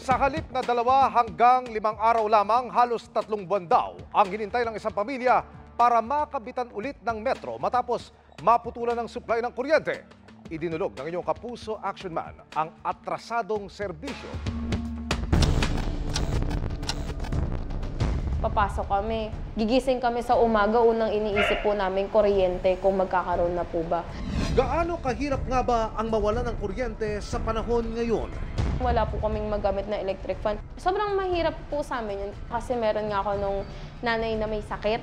Sa halip na 2 hanggang 5 araw lamang, halos 3 buwan daw ang hinintay ng isang pamilya para makabitan ulit ng metro matapos maputulan ng supply ng kuryente. Idinulog ng inyong kapuso action man ang atrasadong serbisyo. Papasok kami. Gigising kami sa umaga, unang iniisip po namin kuryente kung magkakaroon na po ba. Gaano kahirap nga ba ang mawala ng kuryente sa panahon ngayon? Wala po kaming magamit na electric fan. Sobrang mahirap po sa amin yun kasi meron nga ako nung nanay na may sakit.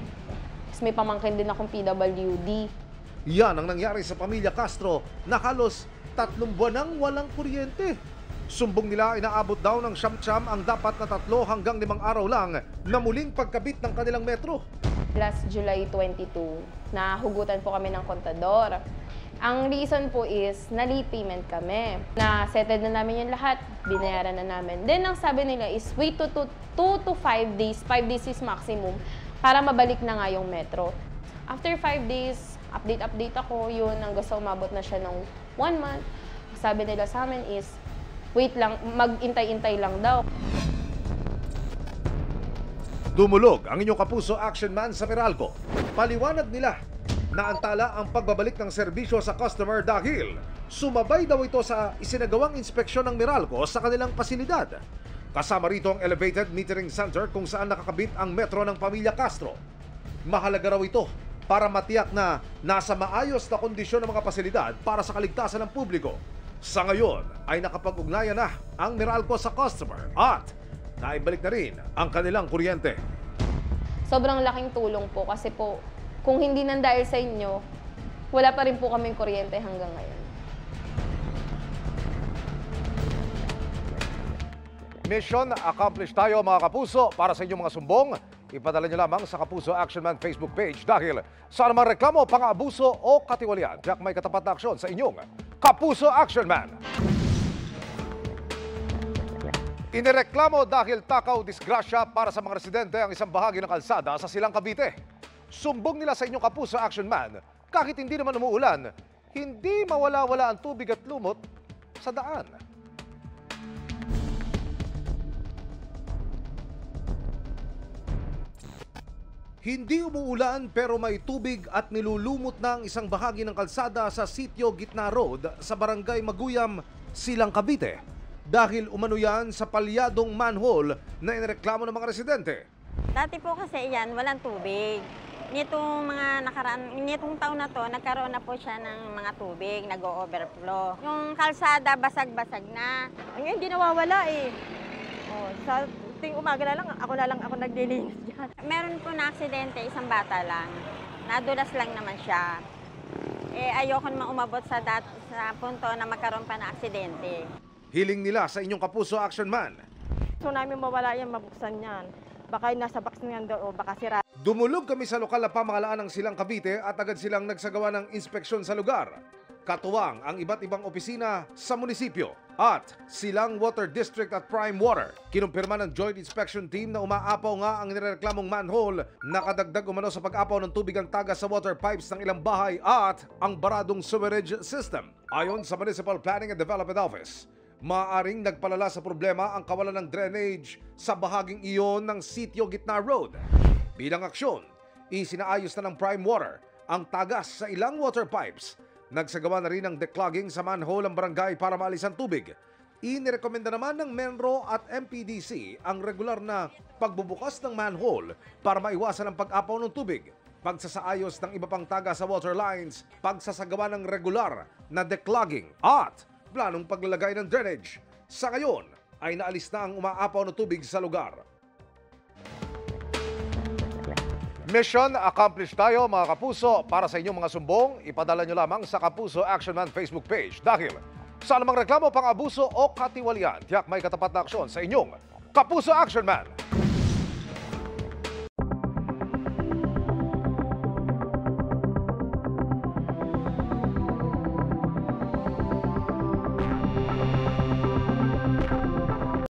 Tapos may pamangkin din akong PWD. Yan ang nangyari sa pamilya Castro na halos 3 buwan nang walang kuryente. Sumbong nila inaabot daw ng siyam-siyam ang dapat na 3 hanggang 5 araw lang na muling pagkabit ng kanilang metro. Last July 22, nahugutan po kami ng kontador. Ang reason po is, na-late payment kami. Na-settled na namin yung lahat, binayaran na namin. Then, ang sabi nila is, wait 2 to 5 days, 5 days is maximum, para mabalik na nga yung metro. After 5 days, update ako, yun, hanggang sa umabot na siya ng 1 month. Sabi nila sa amin is, wait lang, mag-intay-intay lang daw. Dumulog ang inyong kapuso action man sa Meralco. Paliwanag nila na antala ang pagbabalik ng serbisyo sa customer dahil sumabay daw ito sa isinagawang inspeksyon ng Meralco sa kanilang pasilidad. Kasama rito ang elevated metering center kung saan nakakabit ang metro ng pamilya Castro. Mahalaga raw ito para matiyak na nasa maayos na kondisyon ng mga pasilidad para sa kaligtasan ng publiko. Sa ngayon ay nakapag-ugnayan na ang Meralco sa customer at naibalik na rin ang kanilang kuryente. Sobrang laking tulong po kasi po, kung hindi nang dahil sa inyo, wala pa rin po kaming kuryente hanggang ngayon. Mission accomplished tayo mga kapuso. Para sa inyong mga sumbong, ipadala nyo lamang sa Kapuso Action Man Facebook page dahil sa anumang reklamo, pang-aabuso o katiwalian, tiyak may katapat na aksyon sa inyong Kapuso Action Man. Inireklamo dahil takaw disgrasya para sa mga residente ang isang bahagi ng kalsada sa Silang Cavite. Sumbong nila sa inyong Kapuso Action Man, kahit hindi naman umuulan, hindi mawala-wala ang tubig at lumot sa daan. Hindi umuulan pero may tubig at nilulumot na ang isang bahagi ng kalsada sa Sitio Gitna Road sa Barangay Maguyam, Silang Cavite. Dahil umano yan sa palyadong manhole na inireklamo ng mga residente. Dati po kasi yan, walang tubig. Nitong taon na to, nagkaroon na po siya ng mga tubig, nag-o-overflow. Yung kalsada, basag-basag na. Ngayon, hindi nawawala eh. Sa ting umaga na lang ako naglilinis dyan. Meron po na aksidente, isang bata lang. Nadulas lang naman siya. Ayoko naman umabot sa punto na magkaroon pa na aksidente. Hiling nila sa inyong Kapuso Action Man. So namin mawala yan, mabuksan yan. Baka nasa box na yan doon o baka sira. Dumulog kami sa lokal na pamahalaan ng Silang Cavite at agad silang nagsagawa ng inspeksyon sa lugar. Katuwang ang iba't ibang opisina sa munisipyo at Silang Water District at Prime Water. Kinumpirma ng Joint Inspection Team na umaapaw nga ang nireklamong manhole, nakadagdag umano sa pag-apaw ng tubig ang tagas sa water pipes ng ilang bahay at ang baradong sewerage system. Ayon sa Municipal Planning and Development Office, maaaring nagpalala sa problema ang kawalan ng drainage sa bahaging iyon ng Sitio Gitna Road. Bilang aksyon, isinaayos na ng Prime Water ang tagas sa ilang water pipes. Nagsagawa na rin ng declogging sa manhole ang barangay para maalis ang tubig. Inirekomenda naman ng Menro at MPDC ang regular na pagbubukas ng manhole para maiwasan ang pag-apaw ng tubig, pagsasaayos ng iba pang tagas sa water lines, pagsasagawa ng regular na declogging at planong paglalagay ng drainage. Sa ngayon ay naalis na ang umaapaw na tubig sa lugar. Mission accomplished tayo mga kapuso. Para sa inyong mga sumbong, ipadala nyo lamang sa Kapuso Action Man Facebook page dahil sa anumang reklamo, pang-abuso o katiwalian, tiyak may katapat na aksyon sa inyong Kapuso Action Man.